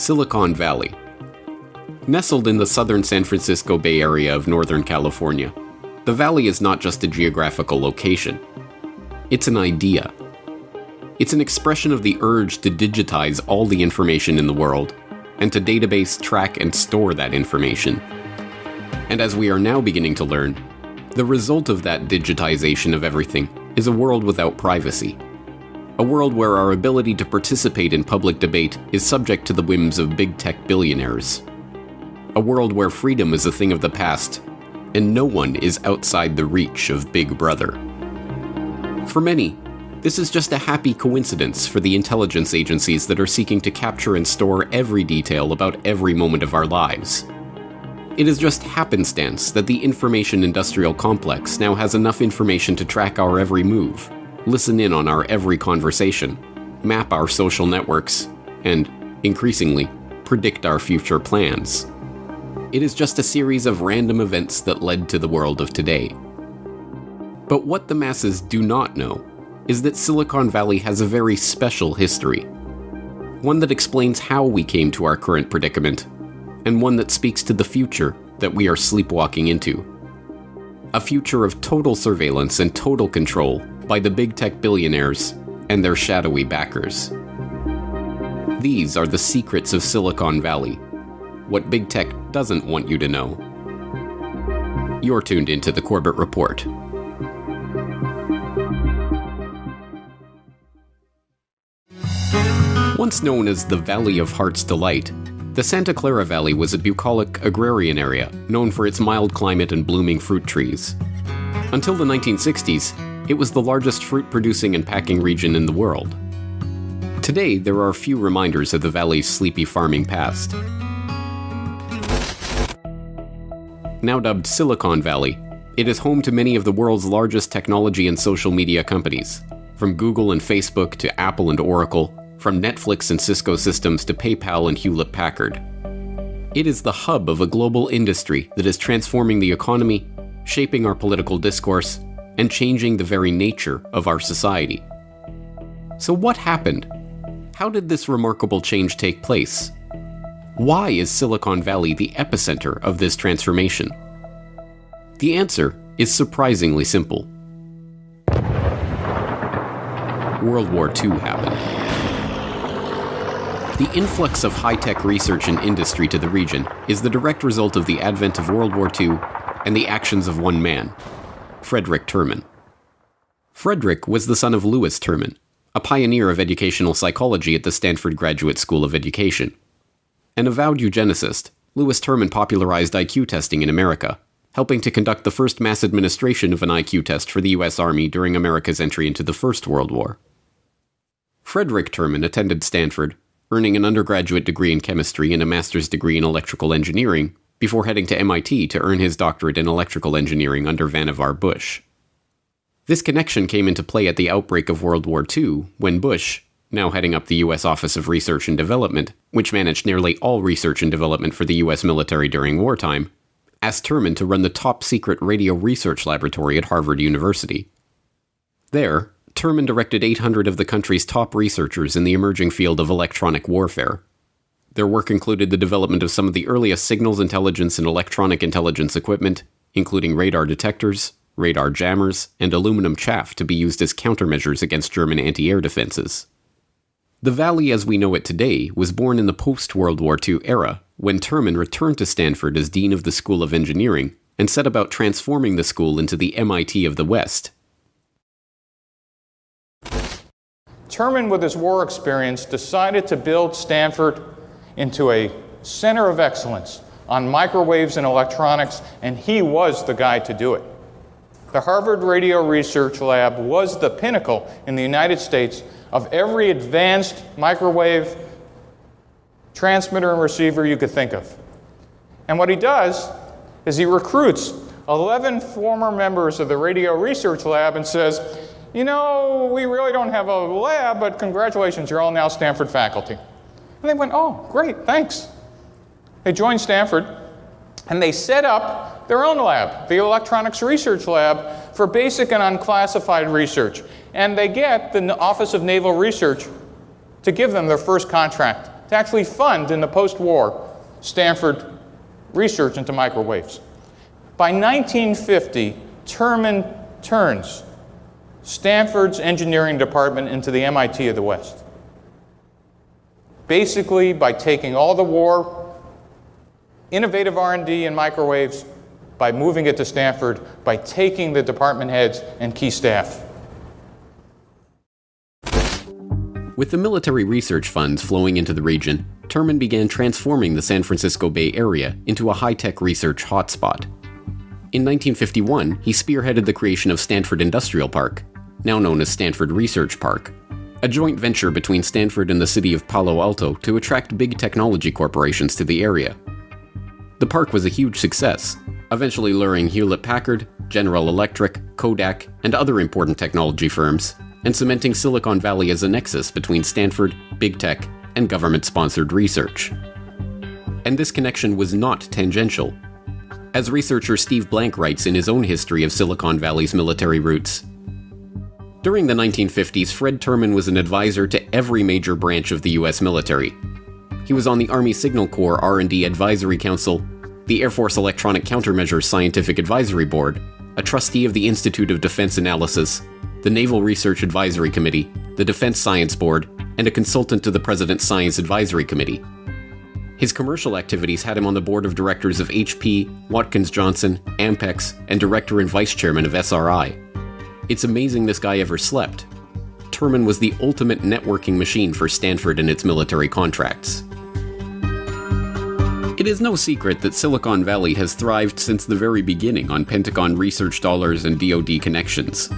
Silicon Valley. Nestled in the southern San Francisco Bay Area of Northern California, the valley is not just a geographical location. It's an idea. It's an expression of the urge to digitize all the information in the world, and to database, track, and store that information. And as we are now beginning to learn, the result of that digitization of everything is a world without privacy. A world where our ability to participate in public debate is subject to the whims of big tech billionaires. A world where freedom is a thing of the past, and no one is outside the reach of Big Brother. For many, this is just a happy coincidence for the intelligence agencies that are seeking to capture and store every detail about every moment of our lives. It is just happenstance that the information industrial complex now has enough information to track our every move, listen in on our every conversation, map our social networks, and, increasingly, predict our future plans. It is just a series of random events that led to the world of today. But what the masses do not know is that Silicon Valley has a very special history. One that explains how we came to our current predicament, and one that speaks to the future that we are sleepwalking into. A future of total surveillance and total control by the big tech billionaires and their shadowy backers. These are the secrets of Silicon Valley, what big tech doesn't want you to know. You're tuned into the Corbett Report. Once known as the Valley of Heart's Delight, the Santa Clara Valley was a bucolic agrarian area known for its mild climate and blooming fruit trees. Until the 1960s, it was the largest fruit-producing and packing region in the world. Today, there are few reminders of the valley's sleepy farming past. Now dubbed Silicon Valley, it is home to many of the world's largest technology and social media companies, from Google and Facebook to Apple and Oracle, from Netflix and Cisco Systems to PayPal and Hewlett-Packard. It is the hub of a global industry that is transforming the economy, shaping our political discourse, and changing the very nature of our society. So what happened? How did this remarkable change take place? Why is Silicon Valley the epicenter of this transformation? The answer is surprisingly simple. World War II happened. The influx of high-tech research and industry to the region is the direct result of the advent of World War II and the actions of one man, Frederick Terman. Frederick was the son of Louis Terman, a pioneer of educational psychology at the Stanford Graduate School of Education. An avowed eugenicist, Louis Terman popularized IQ testing in America, helping to conduct the first mass administration of an IQ test for the U.S. Army during America's entry into the First World War. Frederick Terman attended Stanford, earning an undergraduate degree in chemistry and a master's degree in electrical engineering, before heading to MIT to earn his doctorate in electrical engineering under Vannevar Bush. This connection came into play at the outbreak of World War II, when Bush, now heading up the U.S. Office of Research and Development, which managed nearly all research and development for the U.S. military during wartime, asked Terman to run the top-secret radio research laboratory at Harvard University. There, Terman directed 800 of the country's top researchers in the emerging field of electronic warfare. Their work included the development of some of the earliest signals intelligence and electronic intelligence equipment, including radar detectors, radar jammers, and aluminum chaff to be used as countermeasures against German anti-air defenses. The Valley as we know it today was born in the post-World War II era, when Terman returned to Stanford as Dean of the School of Engineering and set about transforming the school into the MIT of the West. Terman, with his war experience, decided to build Stanford into a center of excellence on microwaves and electronics, and he was the guy to do it. The Harvard Radio Research Lab was the pinnacle in the United States of every advanced microwave transmitter and receiver you could think of. And what he does is he recruits 11 former members of the Radio Research Lab and says, you know, we really don't have a lab, but congratulations, you're all now Stanford faculty. And they went, oh, great, thanks. They joined Stanford, and they set up their own lab, the Electronics Research Lab, for basic and unclassified research. And they get the Office of Naval Research to give them their first contract to actually fund, in the post-war, Stanford research into microwaves. By 1950, Terman turns Stanford's engineering department into the MIT of the West. Basically, by taking all the war, innovative R&D in microwaves, by moving it to Stanford, by taking the department heads and key staff. With the military research funds flowing into the region, Terman began transforming the San Francisco Bay Area into a high-tech research hotspot. In 1951, he spearheaded the creation of Stanford Industrial Park, now known as Stanford Research Park, a joint venture between Stanford and the city of Palo Alto to attract big technology corporations to the area. The park was a huge success, eventually luring Hewlett-Packard, General Electric, Kodak, and other important technology firms, and cementing Silicon Valley as a nexus between Stanford, big tech, and government-sponsored research. And this connection was not tangential. As researcher Steve Blank writes in his own history of Silicon Valley's military roots, during the 1950s, Fred Terman was an advisor to every major branch of the U.S. military. He was on the Army Signal Corps R&D Advisory Council, the Air Force Electronic Countermeasures Scientific Advisory Board, a trustee of the Institute of Defense Analysis, the Naval Research Advisory Committee, the Defense Science Board, and a consultant to the President's Science Advisory Committee. His commercial activities had him on the board of directors of HP, Watkins Johnson, Ampex, and director and vice chairman of SRI. It's amazing this guy ever slept. Terman was the ultimate networking machine for Stanford and its military contracts. It is no secret that Silicon Valley has thrived since the very beginning on Pentagon research dollars and DoD connections.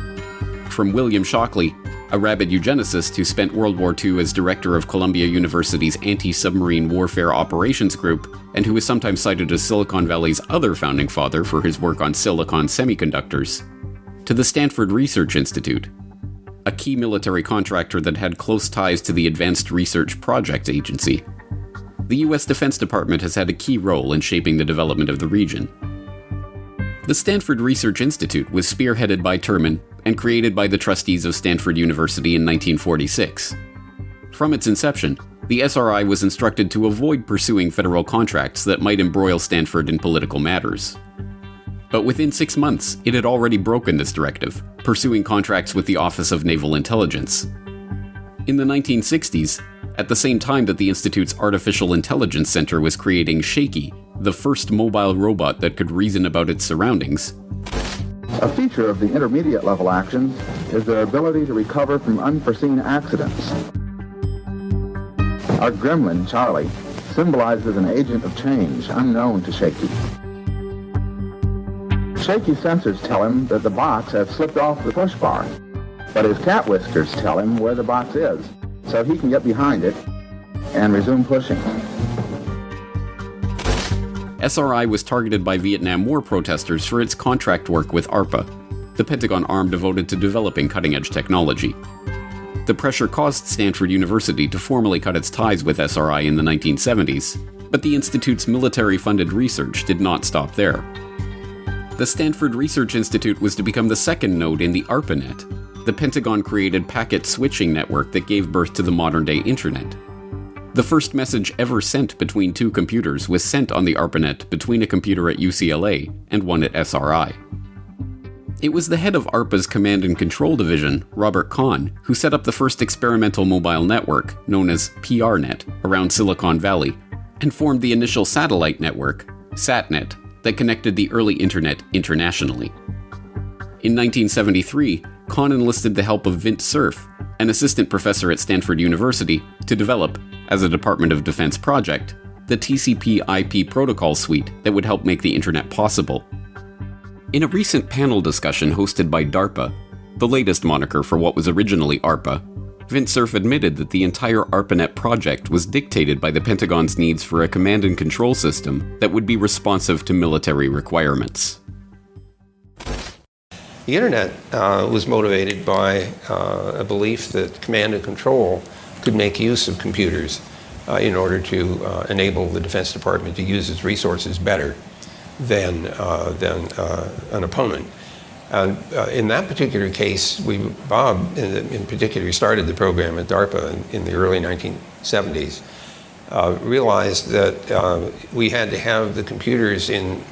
From William Shockley, a rabid eugenicist who spent World War II as director of Columbia University's Anti-Submarine Warfare Operations Group, and who is sometimes cited as Silicon Valley's other founding father for his work on silicon semiconductors, to the Stanford Research Institute, a key military contractor that had close ties to the Advanced Research Projects Agency. The U.S. Defense Department has had a key role in shaping the development of the region. The Stanford Research Institute was spearheaded by Terman and created by the trustees of Stanford University in 1946. From its inception, the SRI was instructed to avoid pursuing federal contracts that might embroil Stanford in political matters. But within 6 months, it had already broken this directive, pursuing contracts with the Office of Naval Intelligence. In the 1960s, at the same time that the Institute's Artificial Intelligence Center was creating Shaky, the first mobile robot that could reason about its surroundings. A feature of the intermediate level actions is their ability to recover from unforeseen accidents. Our gremlin, Charlie, symbolizes an agent of change unknown to Shaky. Shaky sensors tell him that the box has slipped off the push bar, but his cat whiskers tell him where the box is, so he can get behind it and resume pushing. SRI was targeted by Vietnam War protesters for its contract work with ARPA, the Pentagon arm devoted to developing cutting-edge technology. The pressure caused Stanford University to formally cut its ties with SRI in the 1970s, but the Institute's military-funded research did not stop there. The Stanford Research Institute was to become the second node in the ARPANET, the Pentagon-created packet switching network that gave birth to the modern-day Internet. The first message ever sent between two computers was sent on the ARPANET between a computer at UCLA and one at SRI. It was the head of ARPA's Command and Control Division, Robert Kahn, who set up the first experimental mobile network, known as PRNet, around Silicon Valley, and formed the initial satellite network, SatNet, that connected the early Internet internationally. In 1973, Kahn enlisted the help of Vint Cerf, an assistant professor at Stanford University, to develop, as a Department of Defense project, the TCP/IP protocol suite that would help make the Internet possible. In a recent panel discussion hosted by DARPA, the latest moniker for what was originally ARPA, Vint Cerf admitted that the entire ARPANET project was dictated by the Pentagon's needs for a command and control system that would be responsive to military requirements. The Internet was motivated by a belief that command and control could make use of computers in order to enable the Defense Department to use its resources better than an opponent. And in that particular case, Bob in particular started the program at DARPA in the early 1970s. realized that we had to have the computers in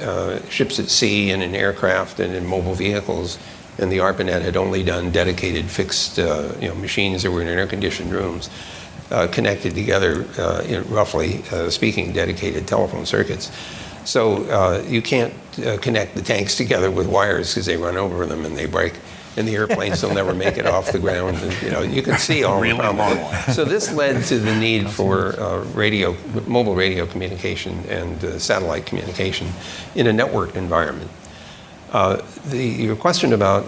ships at sea and in aircraft and in mobile vehicles, and the ARPANET had only done dedicated fixed machines that were in air-conditioned rooms, connected together, roughly speaking, dedicated telephone circuits. So you can't connect the tanks together with wires because they run over them and they break. And the airplanes will never make it off the ground. And, you can see all the problems. So this led to the need for mobile radio communication and satellite communication in a networked environment. Your question about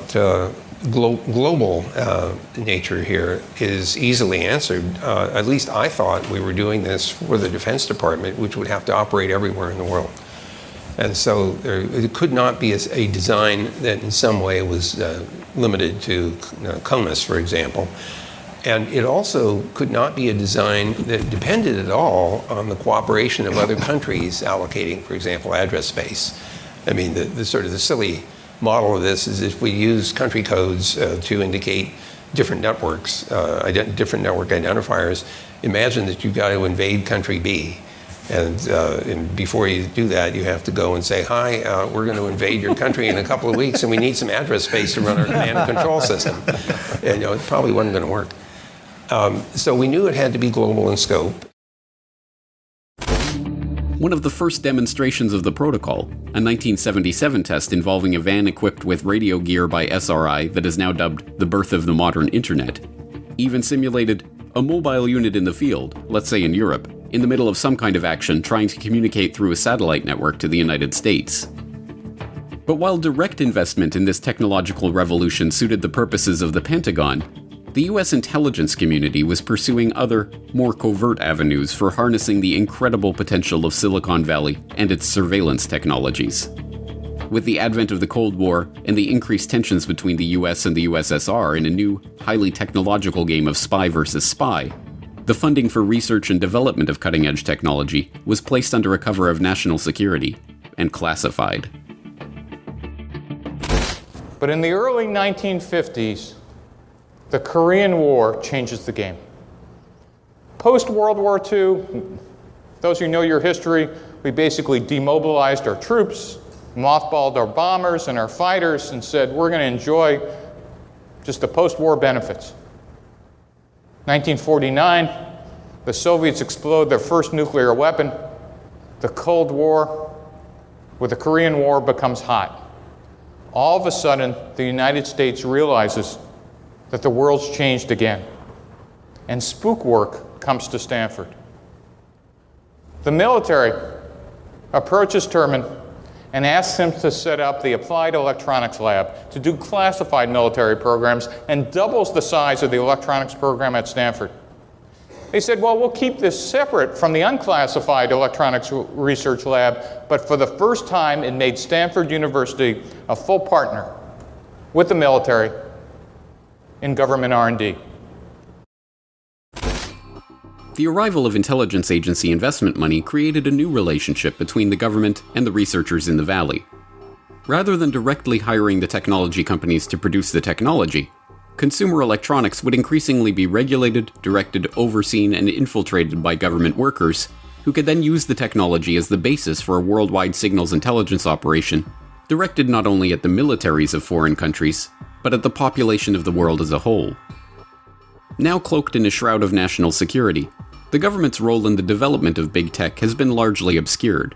global nature here is easily answered. At least I thought we were doing this for the Defense Department, which would have to operate everywhere in the world. And so it could not be a design that in some way was limited to CONUS, for example. And it also could not be a design that depended at all on the cooperation of other countries allocating, for example, address space. I mean, the sort of the silly model of this is if we use country codes to indicate different networks, different network identifiers, imagine that you've got to invade country B. And before you do that, you have to go and say, hi, we're going to invade your country in a couple of weeks, and we need some address space to run our command and control system. And it probably wasn't going to work. So we knew it had to be global in scope. One of the first demonstrations of the protocol, a 1977 test involving a van equipped with radio gear by SRI that is now dubbed the birth of the modern internet, even simulated a mobile unit in the field, let's say in Europe, in the middle of some kind of action trying to communicate through a satellite network to the United States. But while direct investment in this technological revolution suited the purposes of the Pentagon, the US intelligence community was pursuing other, more covert avenues for harnessing the incredible potential of Silicon Valley and its surveillance technologies. With the advent of the Cold War and the increased tensions between the US and the USSR in a new, highly technological game of spy versus spy, the funding for research and development of cutting-edge technology was placed under a cover of national security and classified. But in the early 1950s, the Korean War changes the game. Post-World War II, those who know your history, we basically demobilized our troops, mothballed our bombers and our fighters, and said, we're going to enjoy just the post-war benefits. 1949, the Soviets explode their first nuclear weapon. The Cold War, with the Korean War, becomes hot. All of a sudden, the United States realizes that the world's changed again, and spook work comes to Stanford. The military approaches Terman and asks him to set up the Applied Electronics Lab to do classified military programs and doubles the size of the electronics program at Stanford. They said, well, we'll keep this separate from the unclassified electronics research lab, but for the first time, it made Stanford University a full partner with the military in government R&D. The arrival of intelligence agency investment money created a new relationship between the government and the researchers in the Valley. Rather than directly hiring the technology companies to produce the technology, consumer electronics would increasingly be regulated, directed, overseen, and infiltrated by government workers, who could then use the technology as the basis for a worldwide signals intelligence operation, directed not only at the militaries of foreign countries, but at the population of the world as a whole. Now cloaked in a shroud of national security, the government's role in the development of big tech has been largely obscured.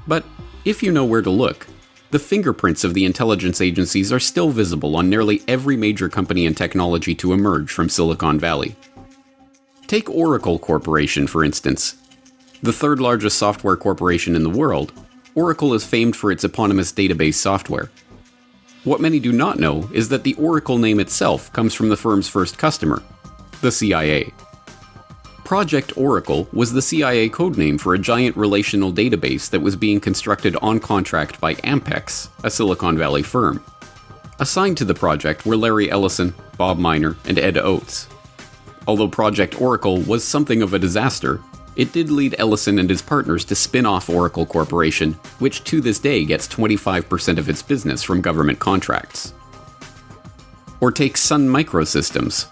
But if you know where to look, the fingerprints of the intelligence agencies are still visible on nearly every major company and technology to emerge from Silicon Valley. Take Oracle Corporation, for instance. The third largest software corporation in the world, Oracle is famed for its eponymous database software. What many do not know is that the Oracle name itself comes from the firm's first customer, the CIA. Project Oracle was the CIA codename for a giant relational database that was being constructed on contract by Ampex, a Silicon Valley firm. Assigned to the project were Larry Ellison, Bob Miner, and Ed Oates. Although Project Oracle was something of a disaster, it did lead Ellison and his partners to spin off Oracle Corporation, which to this day gets 25% of its business from government contracts. Or take Sun Microsystems.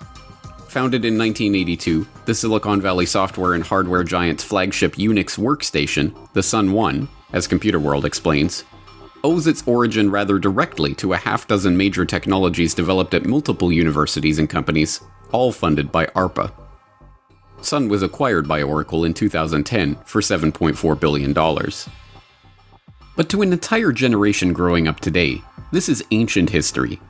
Founded in 1982, the Silicon Valley software and hardware giant's flagship Unix workstation, the Sun 1, as Computer World explains, owes its origin rather directly to a half-dozen major technologies developed at multiple universities and companies, all funded by ARPA. Sun was acquired by Oracle in 2010 for $7.4 billion. But to an entire generation growing up today, this is ancient history.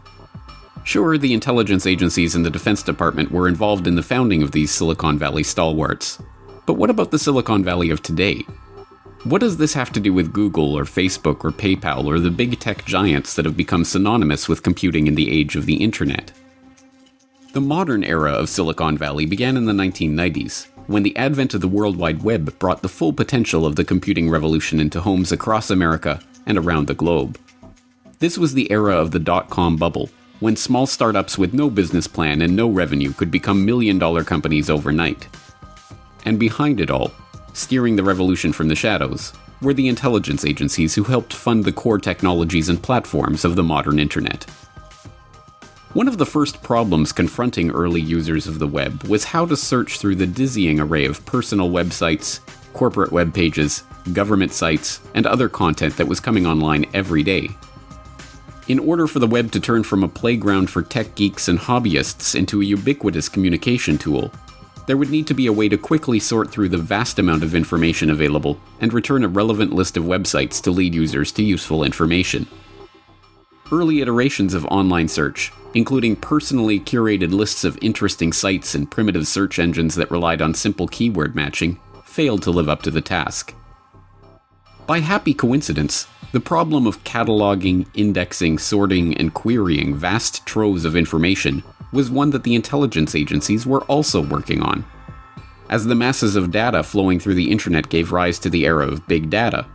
Sure, the intelligence agencies and the Defense Department were involved in the founding of these Silicon Valley stalwarts. But what about the Silicon Valley of today? What does this have to do with Google or Facebook or PayPal or the big tech giants that have become synonymous with computing in the age of the internet? The modern era of Silicon Valley began in the 1990s, when the advent of the World Wide Web brought the full potential of the computing revolution into homes across America and around the globe. This was the era of the dot-com bubble, when small startups with no business plan and no revenue could become million-dollar companies overnight. And behind it all, steering the revolution from the shadows, were the intelligence agencies who helped fund the core technologies and platforms of the modern internet. One of the first problems confronting early users of the web was how to search through the dizzying array of personal websites, corporate web pages, government sites, and other content that was coming online every day. In order for the web to turn from a playground for tech geeks and hobbyists into a ubiquitous communication tool, there would need to be a way to quickly sort through the vast amount of information available and return a relevant list of websites to lead users to useful information. Early iterations of online search, including personally curated lists of interesting sites and primitive search engines that relied on simple keyword matching, failed to live up to the task. By happy coincidence, the problem of cataloging, indexing, sorting, and querying vast troves of information was one that the intelligence agencies were also working on. As the masses of data flowing through the internet gave rise to the era of big data,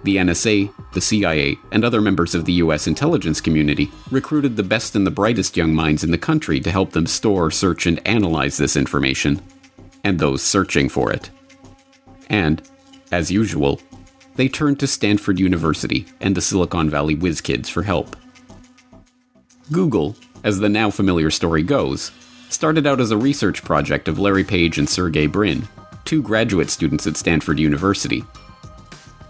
the NSA, the CIA, and other members of the US intelligence community recruited the best and the brightest young minds in the country to help them store, search, and analyze this information, and those searching for it. And, as usual, they turned to Stanford University and the Silicon Valley whiz kids for help. Google, as the now familiar story goes, started out as a research project of Larry Page and Sergey Brin, two graduate students at Stanford University.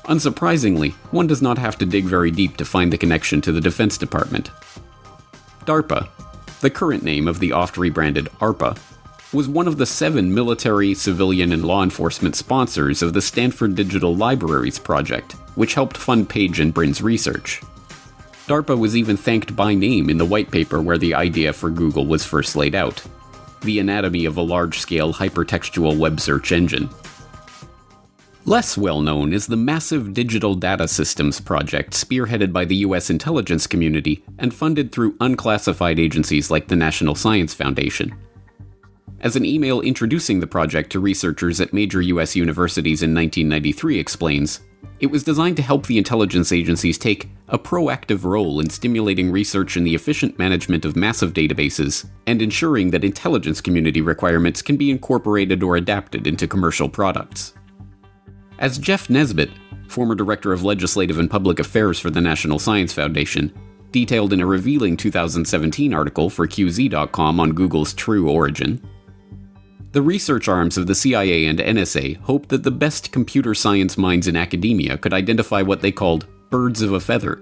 Unsurprisingly, one does not have to dig very deep to find the connection to the Defense Department. DARPA, the current name of the oft-rebranded ARPA, was one of the 7 military, civilian, and law enforcement sponsors of the Stanford Digital Libraries Project, which helped fund Page and Brin's research. DARPA was even thanked by name in the white paper where the idea for Google was first laid out: the anatomy of a large-scale hypertextual web search engine. Less well known is the massive digital data systems project spearheaded by the US intelligence community and funded through unclassified agencies like the National Science Foundation. As an email introducing the project to researchers at major US universities in 1993 explains, it was designed to help the intelligence agencies take a proactive role in stimulating research in the efficient management of massive databases and ensuring that intelligence community requirements can be incorporated or adapted into commercial products. As Jeff Nesbitt, former Director of Legislative and Public Affairs for the National Science Foundation, detailed in a revealing 2017 article for QZ.com on Google's true origin, the research arms of the CIA and NSA hoped that the best computer science minds in academia could identify what they called birds of a feather.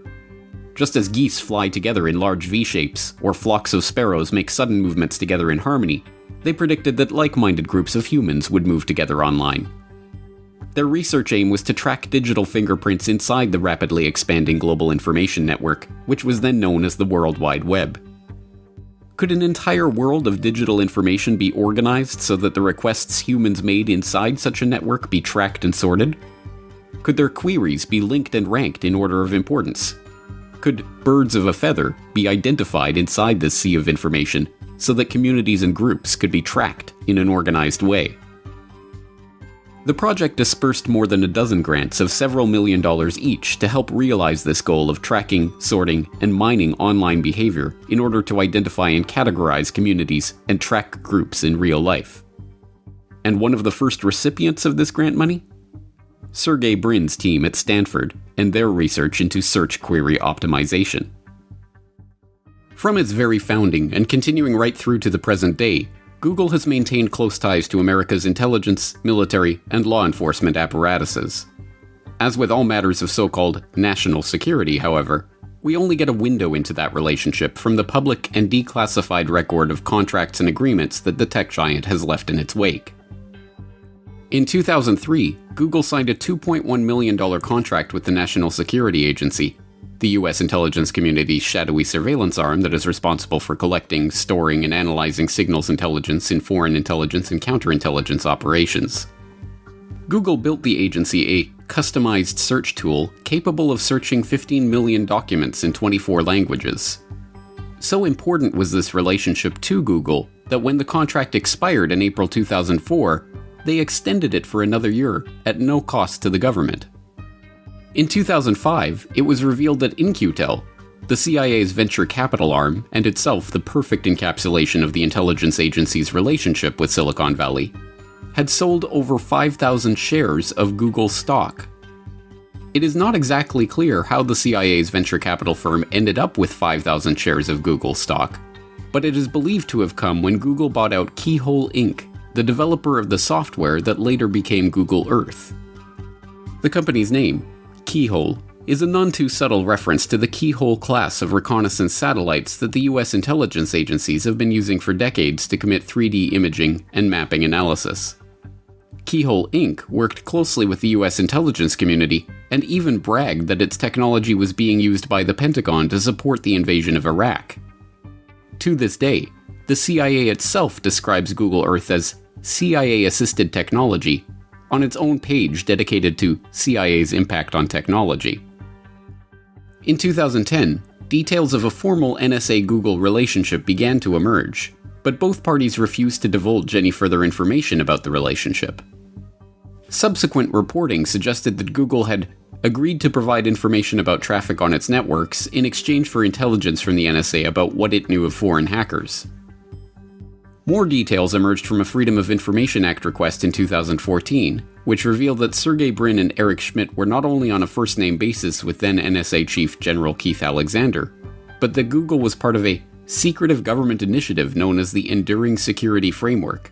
Just as geese fly together in large V-shapes, or flocks of sparrows make sudden movements together in harmony, they predicted that like-minded groups of humans would move together online. Their research aim was to track digital fingerprints inside the rapidly expanding global information network, which was then known as the World Wide Web. Could an entire world of digital information be organized so that the requests humans made inside such a network be tracked and sorted? Could their queries be linked and ranked in order of importance? Could birds of a feather be identified inside this sea of information so that communities and groups could be tracked in an organized way? The project dispersed more than a dozen grants of several $1 million each to help realize this goal of tracking, sorting, and mining online behavior in order to identify and categorize communities and track groups in real life. And one of the first recipients of this grant money? Sergey Brin's team at Stanford and their research into search query optimization. From its very founding and continuing right through to the present day, Google has maintained close ties to America's intelligence, military, and law enforcement apparatuses. As with all matters of so-called national security, however, we only get a window into that relationship from the public and declassified record of contracts and agreements that the tech giant has left in its wake. In 2003, Google signed a $2.1 million contract with the National Security Agency, the U.S. intelligence community's shadowy surveillance arm that is responsible for collecting, storing, and analyzing signals intelligence in foreign intelligence and counterintelligence operations. Google built the agency a customized search tool capable of searching 15 million documents in 24 languages. So important was this relationship to Google that when the contract expired in April 2004, they extended it for another year at no cost to the government. In 2005, it was revealed that In-Q-Tel, the CIA's venture capital arm and itself the perfect encapsulation of the intelligence agency's relationship with Silicon Valley, had sold over 5,000 shares of Google stock. It is not exactly clear how the CIA's venture capital firm ended up with 5,000 shares of Google stock, but it is believed to have come when Google bought out Keyhole Inc., the developer of the software that later became Google Earth. The company's name, Keyhole, is a none-too-subtle reference to the Keyhole class of reconnaissance satellites that the US intelligence agencies have been using for decades to commit 3D imaging and mapping analysis. Keyhole Inc. worked closely with the US intelligence community and even bragged that its technology was being used by the Pentagon to support the invasion of Iraq. To this day, the CIA itself describes Google Earth as CIA-assisted technology on its own page dedicated to CIA's impact on technology. In 2010, details of a formal NSA-Google relationship began to emerge, but both parties refused to divulge any further information about the relationship. Subsequent reporting suggested that Google had agreed to provide information about traffic on its networks in exchange for intelligence from the NSA about what it knew of foreign hackers. More details emerged from a Freedom of Information Act request in 2014, which revealed that Sergey Brin and Eric Schmidt were not only on a first-name basis with then NSA Chief General Keith Alexander, but that Google was part of a secretive government initiative known as the Enduring Security Framework,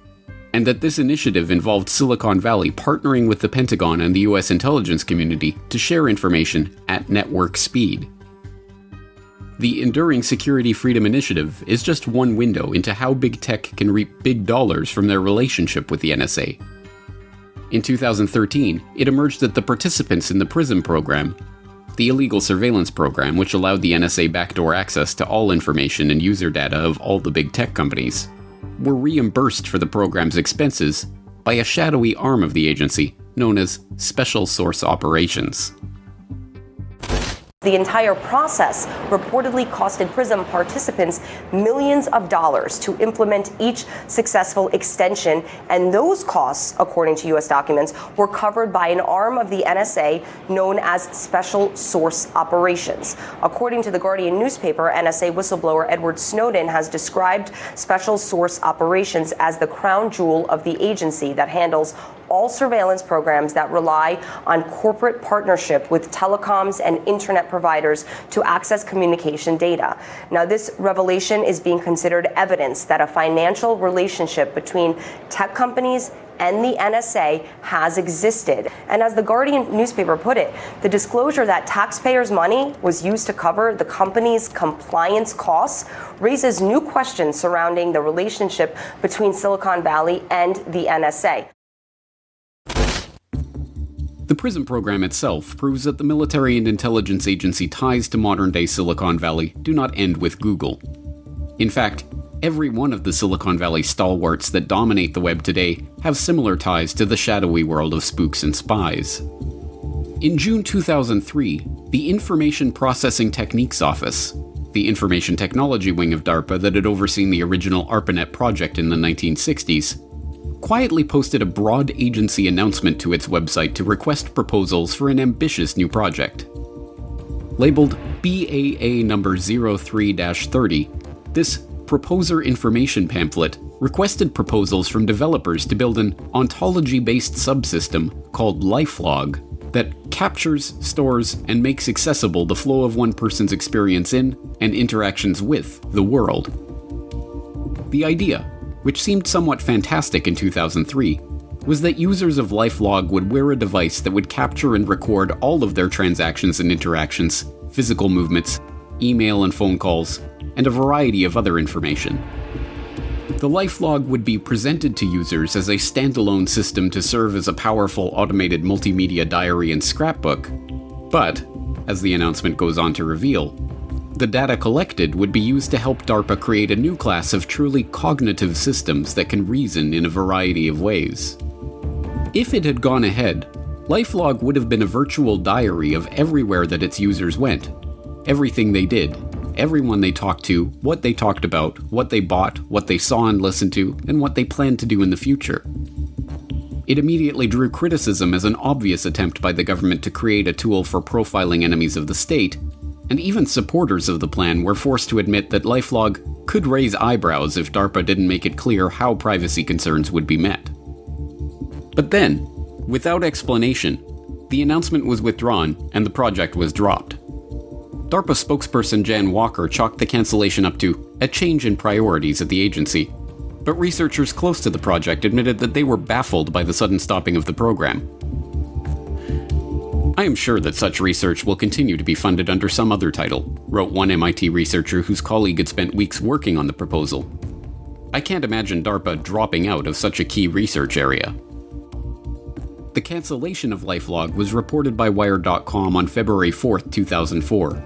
and that this initiative involved Silicon Valley partnering with the Pentagon and the US intelligence community to share information at network speed. The Enduring Security Freedom Initiative is just one window into how big tech can reap big dollars from their relationship with the NSA. In 2013, it emerged that the participants in the PRISM program, the illegal surveillance program which allowed the NSA backdoor access to all information and user data of all the big tech companies, were reimbursed for the program's expenses by a shadowy arm of the agency known as Special Source Operations. The entire process reportedly costed PRISM participants millions of dollars to implement each successful extension, and those costs, according to U.S. documents, were covered by an arm of the NSA known as Special Source Operations. According to the Guardian newspaper, NSA whistleblower Edward Snowden has described Special Source Operations as the crown jewel of the agency that handles all surveillance programs that rely on corporate partnership with telecoms and internet providers to access communication data. Now, this revelation is being considered evidence that a financial relationship between tech companies and the NSA has existed. And as the Guardian newspaper put it, the disclosure that taxpayers' money was used to cover the company's compliance costs raises new questions surrounding the relationship between Silicon Valley and the NSA. The PRISM program itself proves that the military and intelligence agency ties to modern-day Silicon Valley do not end with Google. In fact, every one of the Silicon Valley stalwarts that dominate the web today have similar ties to the shadowy world of spooks and spies. In June 2003, the Information Processing Techniques Office, the information technology wing of DARPA that had overseen the original ARPANET project in the 1960s, quietly posted a broad agency announcement to its website to request proposals for an ambitious new project. Labeled BAA number 03-30, this proposer information pamphlet requested proposals from developers to build an ontology-based subsystem called LifeLog that captures, stores, and makes accessible the flow of one person's experience in and interactions with the world. The idea which seemed somewhat fantastic in 2003, was that users of LifeLog would wear a device that would capture and record all of their transactions and interactions, physical movements, email and phone calls, and a variety of other information. The LifeLog would be presented to users as a standalone system to serve as a powerful automated multimedia diary and scrapbook, but, as the announcement goes on to reveal, the data collected would be used to help DARPA create a new class of truly cognitive systems that can reason in a variety of ways. If it had gone ahead, LifeLog would have been a virtual diary of everywhere that its users went, everything they did, everyone they talked to, what they talked about, what they bought, what they saw and listened to, and what they planned to do in the future. It immediately drew criticism as an obvious attempt by the government to create a tool for profiling enemies of the state, and even supporters of the plan were forced to admit that LifeLog could raise eyebrows if DARPA didn't make it clear how privacy concerns would be met. But then, without explanation, the announcement was withdrawn and the project was dropped. DARPA spokesperson Jan Walker chalked the cancellation up to a change in priorities at the agency, but researchers close to the project admitted that they were baffled by the sudden stopping of the program. I am sure that such research will continue to be funded under some other title, wrote one MIT researcher whose colleague had spent weeks working on the proposal. I can't imagine DARPA dropping out of such a key research area. The cancellation of LifeLog was reported by Wired.com on February 4, 2004.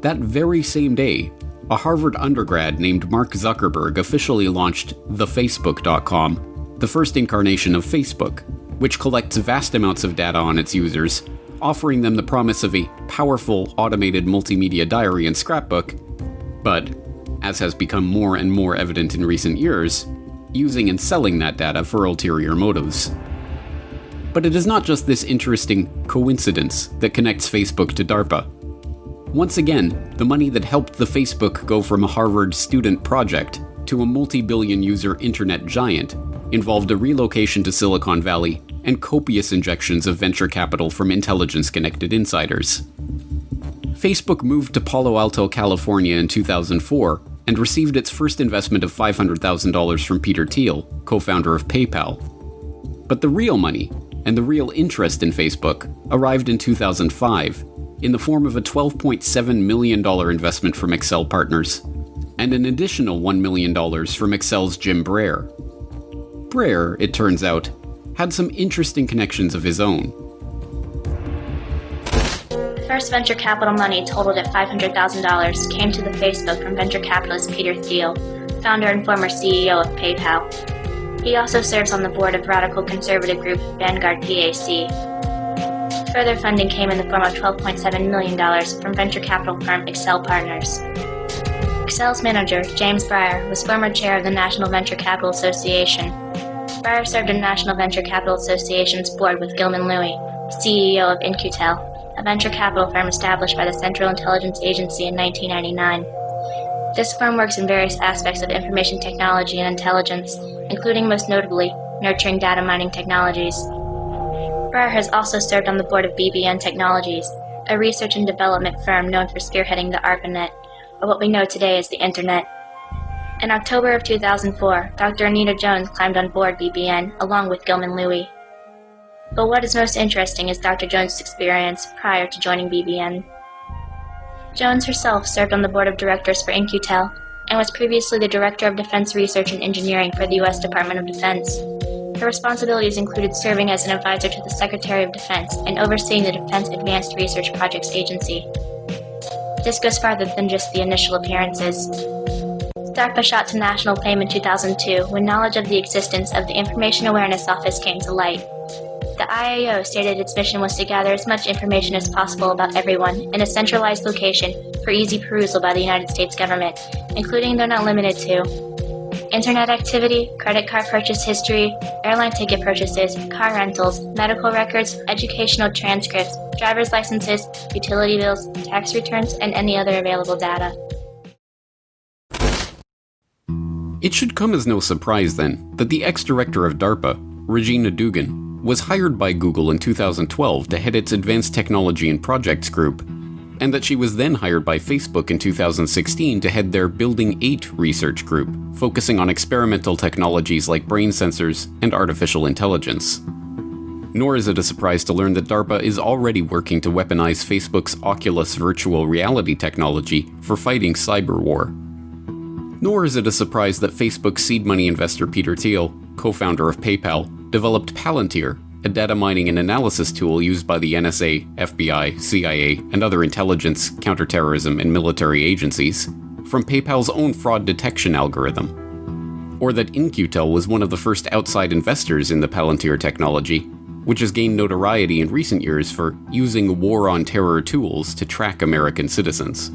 That very same day, a Harvard undergrad named Mark Zuckerberg officially launched thefacebook.com, the first incarnation of Facebook, which collects vast amounts of data on its users, offering them the promise of a powerful automated multimedia diary and scrapbook, but, as has become more and more evident in recent years, using and selling that data for ulterior motives. But it is not just this interesting coincidence that connects Facebook to DARPA. Once again, the money that helped the Facebook go from a Harvard student project to a multi-billion user internet giant involved a relocation to Silicon Valley and copious injections of venture capital from intelligence-connected insiders. Facebook moved to Palo Alto, California in 2004 and received its first investment of $500,000 from Peter Thiel, co-founder of PayPal. But the real money, and the real interest in Facebook, arrived in 2005, in the form of a $12.7 million investment from Accel Partners, and an additional $1 million from Accel's Jim Breyer. Breyer, it turns out, had some interesting connections of his own. The first venture capital money totaled at $500,000 came to the Facebook from venture capitalist Peter Thiel, founder and former CEO of PayPal. He also serves on the board of radical conservative group Vanguard PAC. Further funding came in the form of $12.7 million from venture capital firm Accel Partners. Accel's manager, James Breyer, was former chair of the National Venture Capital Association. Breyer served on National Venture Capital Association's board with Gilman Louie, CEO of In-Q-Tel, a venture capital firm established by the Central Intelligence Agency in 1999. This firm works in various aspects of information technology and intelligence, including most notably, nurturing data mining technologies. Breyer has also served on the board of BBN Technologies, a research and development firm known for spearheading the ARPANET, or what we know today as the Internet. In October of 2004, Dr. Anita Jones climbed on board BBN along with Gilman Louie. But what is most interesting is Dr. Jones' experience prior to joining BBN. Jones herself served on the board of directors for In-Q-Tel and was previously the Director of Defense Research and Engineering for the U.S. Department of Defense. Her responsibilities included serving as an advisor to the Secretary of Defense and overseeing the Defense Advanced Research Projects Agency. This goes farther than just the initial appearances. DARPA shot to national fame in 2002 when knowledge of the existence of the Information Awareness Office came to light. The IAO stated its mission was to gather as much information as possible about everyone in a centralized location for easy perusal by the United States government, including though not limited to internet activity, credit card purchase history, airline ticket purchases, car rentals, medical records, educational transcripts, driver's licenses, utility bills, tax returns, and any other available data. It should come as no surprise, then, that the ex-director of DARPA, Regina Dugan, was hired by Google in 2012 to head its Advanced Technology and Projects Group, and that she was then hired by Facebook in 2016 to head their Building 8 research group, focusing on experimental technologies like brain sensors and artificial intelligence. Nor is it a surprise to learn that DARPA is already working to weaponize Facebook's Oculus virtual reality technology for fighting cyber war. Nor is it a surprise that Facebook seed money investor Peter Thiel, co-founder of PayPal, developed Palantir, a data mining and analysis tool used by the NSA, FBI, CIA, and other intelligence, counterterrorism, and military agencies, from PayPal's own fraud detection algorithm. Or that In-Q-Tel was one of the first outside investors in the Palantir technology, which has gained notoriety in recent years for using war on terror tools to track American citizens.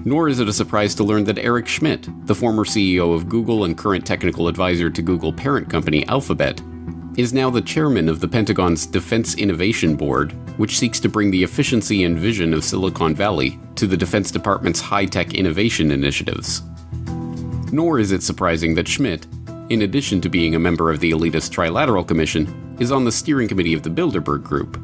Nor is it a surprise to learn that Eric Schmidt, the former CEO of Google and current technical advisor to Google parent company Alphabet, is now the chairman of the Pentagon's Defense Innovation Board, which seeks to bring the efficiency and vision of Silicon Valley to the Defense Department's high-tech innovation initiatives. Nor is it surprising that Schmidt, in addition to being a member of the elitist Trilateral Commission, is on the steering committee of the Bilderberg Group,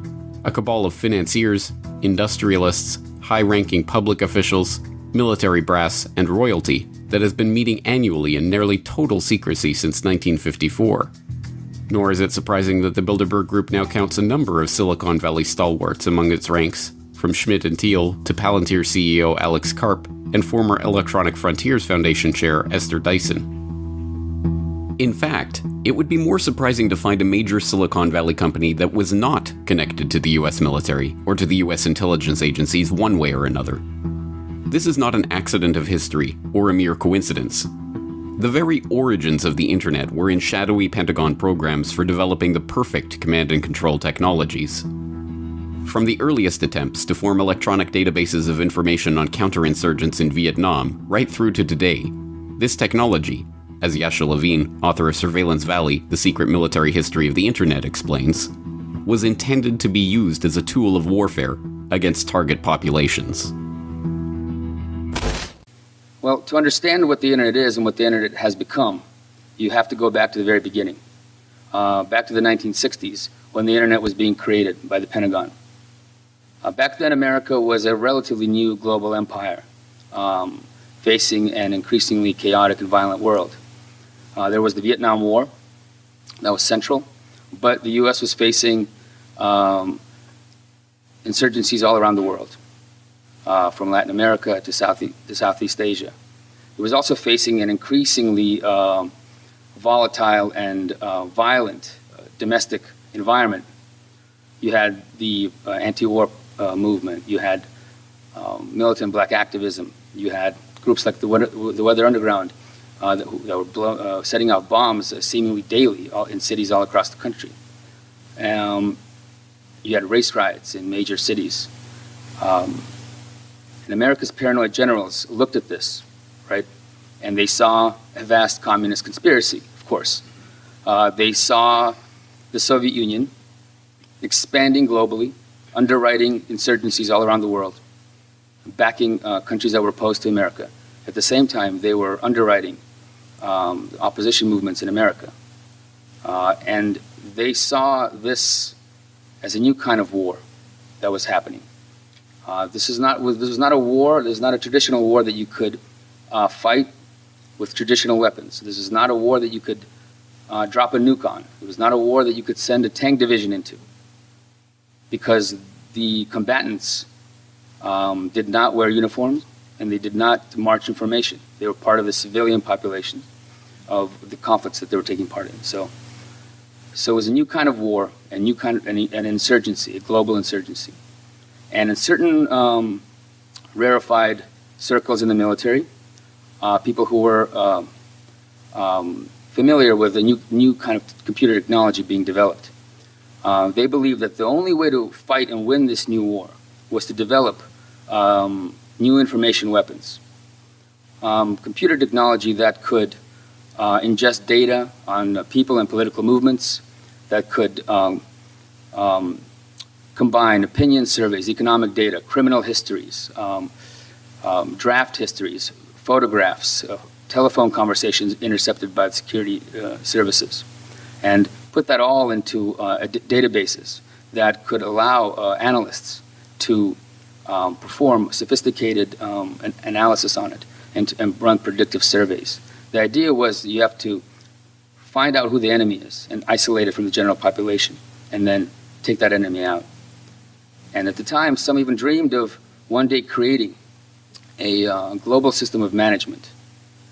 a cabal of financiers, industrialists, high-ranking public officials, military brass, and royalty that has been meeting annually in nearly total secrecy since 1954. Nor is it surprising that the Bilderberg Group now counts a number of Silicon Valley stalwarts among its ranks, from Schmidt and Thiel to Palantir CEO Alex Karp and former Electronic Frontiers Foundation chair Esther Dyson. In fact, it would be more surprising to find a major Silicon Valley company that was not connected to the US military or to the US intelligence agencies one way or another. This is not an accident of history or a mere coincidence. The very origins of the internet were in shadowy Pentagon programs for developing the perfect command and control technologies. From the earliest attempts to form electronic databases of information on counterinsurgents in Vietnam right through to today, this technology, as Yasha Levine, author of Surveillance Valley, The Secret Military History of the Internet, explains, was intended to be used as a tool of warfare against target populations. Well, to understand what the internet is and what the internet has become, you have to go back to the very beginning, back to the 1960s, when the internet was being created by the Pentagon. Back then, America was a relatively new global empire, facing an increasingly chaotic and violent world. There was the Vietnam War, that was central, but the U.S. was facing insurgencies all around the world. From Latin America to Southeast Asia. It was also facing an increasingly volatile and violent domestic environment. You had the anti-war movement. You had militant black activism. You had groups like the Weather Underground that were setting out bombs seemingly daily in cities all across the country. You had race riots in major cities. And America's paranoid generals looked at this, right? And they saw a vast communist conspiracy, of course. They saw the Soviet Union expanding globally, underwriting insurgencies all around the world, backing countries that were opposed to America. At the same time, they were underwriting opposition movements in America. And they saw this as a new kind of war that was happening. This was not a war. This is not a traditional war that you could fight with traditional weapons. This is not a war that you could drop a nuke on. It was not a war that you could send a tank division into, because the combatants did not wear uniforms and they did not march in formation. They were part of the civilian population of the conflicts that they were taking part in. So it was a new kind of war, a new kind of an insurgency, a global insurgency. And in certain rarefied circles in the military, people who were familiar with the new kind of computer technology being developed, they believed that the only way to fight and win this new war was to develop new information weapons. Computer technology that could ingest data on people and political movements, that could combine opinion surveys, economic data, criminal histories, draft histories, photographs, telephone conversations intercepted by the security services, and put that all into databases that could allow analysts to perform sophisticated analysis on it and run predictive surveys. The idea was you have to find out who the enemy is and isolate it from the general population and then take that enemy out. And at the time, some even dreamed of one day creating a global system of management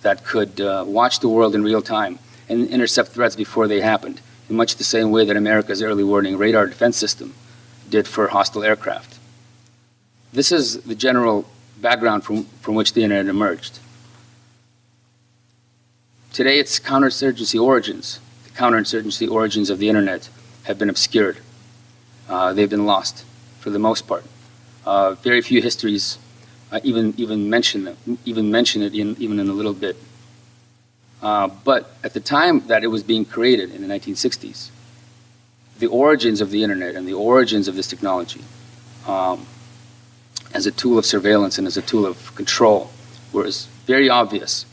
that could watch the world in real time and intercept threats before they happened, in much the same way that America's early warning radar defense system did for hostile aircraft. This is the general background from which the internet emerged. Today, its counterinsurgency origins, the counterinsurgency origins of the internet, have been obscured. They've been lost, for the most part. Very few histories even mention it even in a little bit. But at the time that it was being created in the 1960s, the origins of the internet and the origins of this technology as a tool of surveillance and as a tool of control was very obvious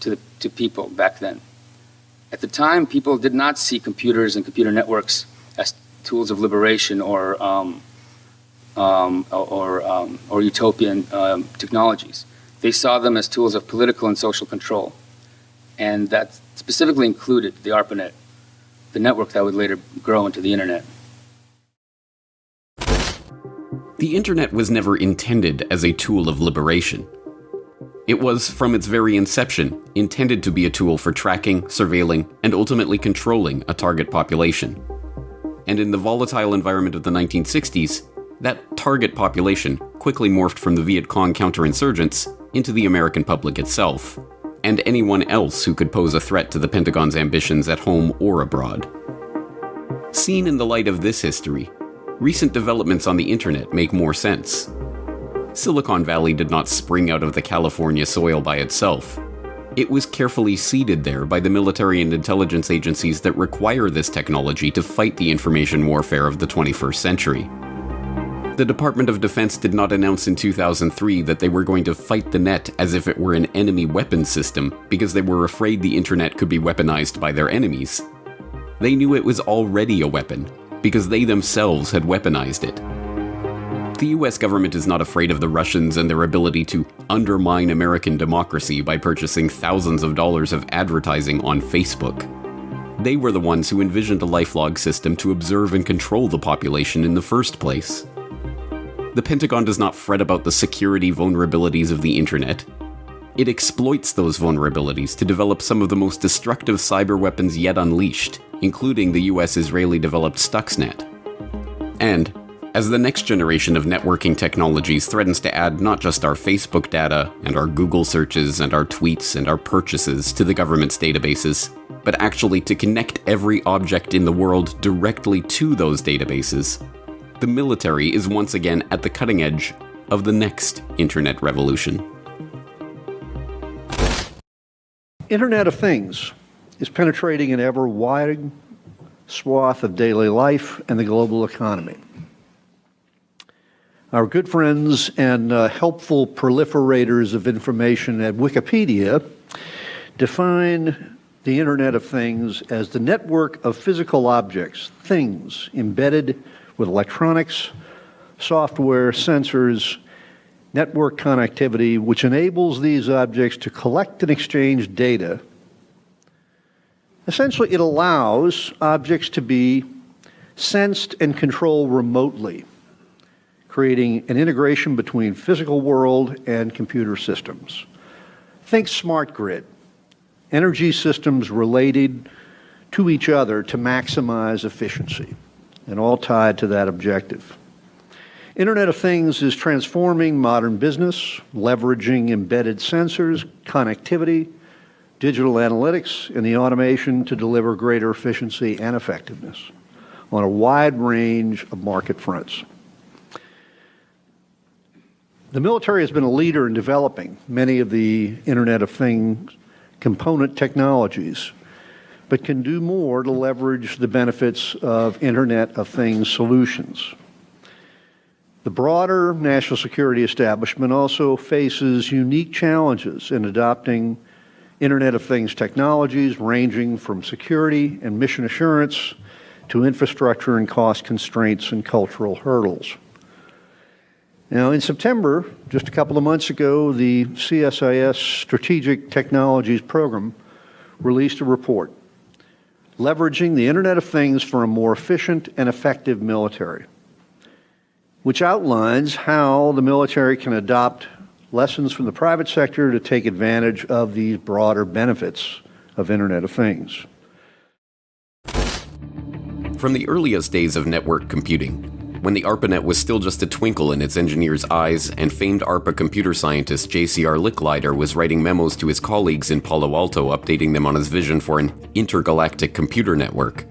to people back then. At the time, people did not see computers and computer networks as tools of liberation or utopian technologies. They saw them as tools of political and social control. And that specifically included the ARPANET, the network that would later grow into the internet. The internet was never intended as a tool of liberation. It was, from its very inception, intended to be a tool for tracking, surveilling, and ultimately controlling a target population. And in the volatile environment of the 1960s, that target population quickly morphed from the Viet Cong counterinsurgents into the American public itself, and anyone else who could pose a threat to the Pentagon's ambitions at home or abroad. Seen in the light of this history, recent developments on the internet make more sense. Silicon Valley did not spring out of the California soil by itself. It was carefully seeded there by the military and intelligence agencies that require this technology to fight the information warfare of the 21st century. The Department of Defense did not announce in 2003 that they were going to fight the net as if it were an enemy weapons system because they were afraid the internet could be weaponized by their enemies. They knew it was already a weapon because they themselves had weaponized it. The US government is not afraid of the Russians and their ability to undermine American democracy by purchasing thousands of dollars of advertising on Facebook. They were the ones who envisioned a lifelog system to observe and control the population in the first place. The Pentagon does not fret about the security vulnerabilities of the internet. It exploits those vulnerabilities to develop some of the most destructive cyber weapons yet unleashed, including the US-Israeli-developed Stuxnet. And, as the next generation of networking technologies threatens to add not just our Facebook data, and our Google searches, and our tweets, and our purchases to the government's databases, but actually to connect every object in the world directly to those databases, the military is once again at the cutting edge of the next internet revolution. Internet of Things is penetrating an ever wider swath of daily life and the global economy. Our good friends and helpful proliferators of information at Wikipedia define the Internet of Things as the network of physical objects, things embedded with electronics, software, sensors, network connectivity, which enables these objects to collect and exchange data. Essentially, it allows objects to be sensed and controlled remotely, creating an integration between physical world and computer systems. Think smart grid, energy systems related to each other to maximize efficiency, and all tied to that objective. Internet of Things is transforming modern business, leveraging embedded sensors, connectivity, digital analytics, and the automation to deliver greater efficiency and effectiveness on a wide range of market fronts. The military has been a leader in developing many of the Internet of Things component technologies, but can do more to leverage the benefits of Internet of Things solutions. The broader national security establishment also faces unique challenges in adopting Internet of Things technologies ranging from security and mission assurance to infrastructure and cost constraints and cultural hurdles. Now, in September, just a couple of months ago, the CSIS Strategic Technologies Program released a report leveraging the Internet of Things for a more efficient and effective military, which outlines how the military can adopt lessons from the private sector to take advantage of these broader benefits of Internet of Things. From the earliest days of network computing, when the ARPANET was still just a twinkle in its engineers' eyes and famed ARPA computer scientist J.C.R. Licklider was writing memos to his colleagues in Palo Alto updating them on his vision for an intergalactic computer network,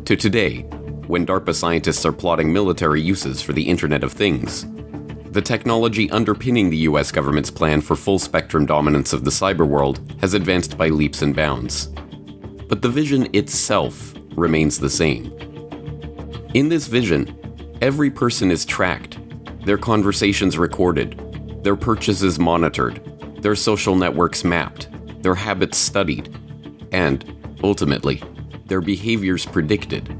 to today, when DARPA scientists are plotting military uses for the Internet of Things. The technology underpinning the US government's plan for full-spectrum dominance of the cyber world has advanced by leaps and bounds. But the vision itself remains the same. In this vision, every person is tracked, their conversations recorded, their purchases monitored, their social networks mapped, their habits studied, and, ultimately, their behaviors predicted,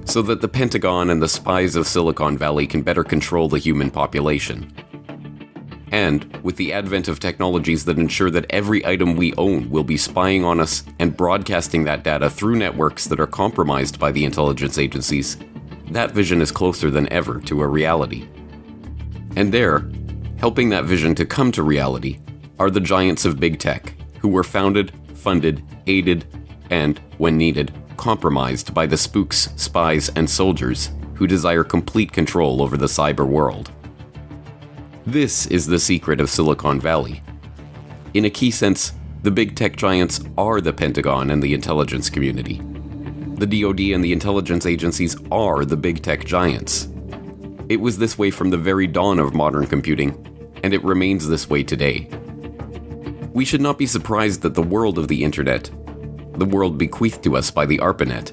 so that the Pentagon and the spies of Silicon Valley can better control the human population. And, with the advent of technologies that ensure that every item we own will be spying on us and broadcasting that data through networks that are compromised by the intelligence agencies, that vision is closer than ever to a reality. And there, helping that vision to come to reality, are the giants of big tech, who were founded, funded, aided, and, when needed, compromised by the spooks, spies, and soldiers who desire complete control over the cyber world. This is the secret of Silicon Valley. In a key sense, the big tech giants are the Pentagon and the intelligence community. The DoD and the intelligence agencies are the big tech giants. It was this way from the very dawn of modern computing, and it remains this way today. We should not be surprised that the world of the Internet, the world bequeathed to us by the ARPANET,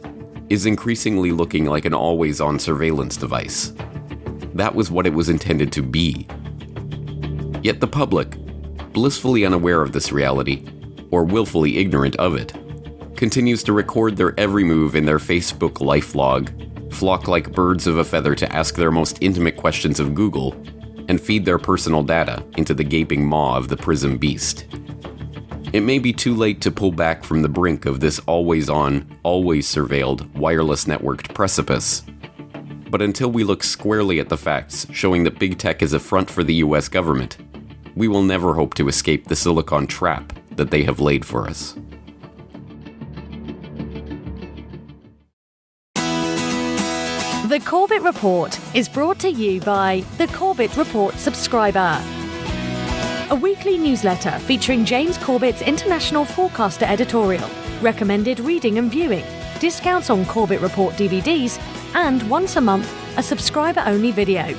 is increasingly looking like an always-on surveillance device. That was what it was intended to be. Yet the public, blissfully unaware of this reality, or willfully ignorant of it, continues to record their every move in their Facebook life log, flock like birds of a feather to ask their most intimate questions of Google, and feed their personal data into the gaping maw of the Prism beast. It may be too late to pull back from the brink of this always-on, always surveilled, wireless networked precipice. But until we look squarely at the facts showing that big tech is a front for the US government, we will never hope to escape the silicon trap that they have laid for us. The Corbett Report is brought to you by the Corbett Report subscriber, a weekly newsletter featuring James Corbett's International Forecaster editorial, recommended reading and viewing, discounts on Corbett Report DVDs, and once a month, a subscriber-only video.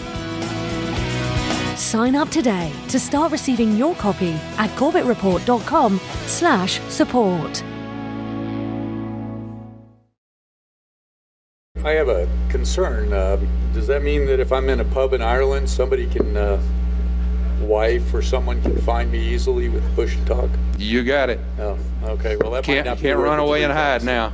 Sign up today to start receiving your copy at corbettreport.com/support. I have a concern. Does that mean that if I'm in a pub in Ireland, somebody can, wife or someone can find me easily with push to talk? You got it. Oh, okay. Well, that might not be can't run away and hide fast. now.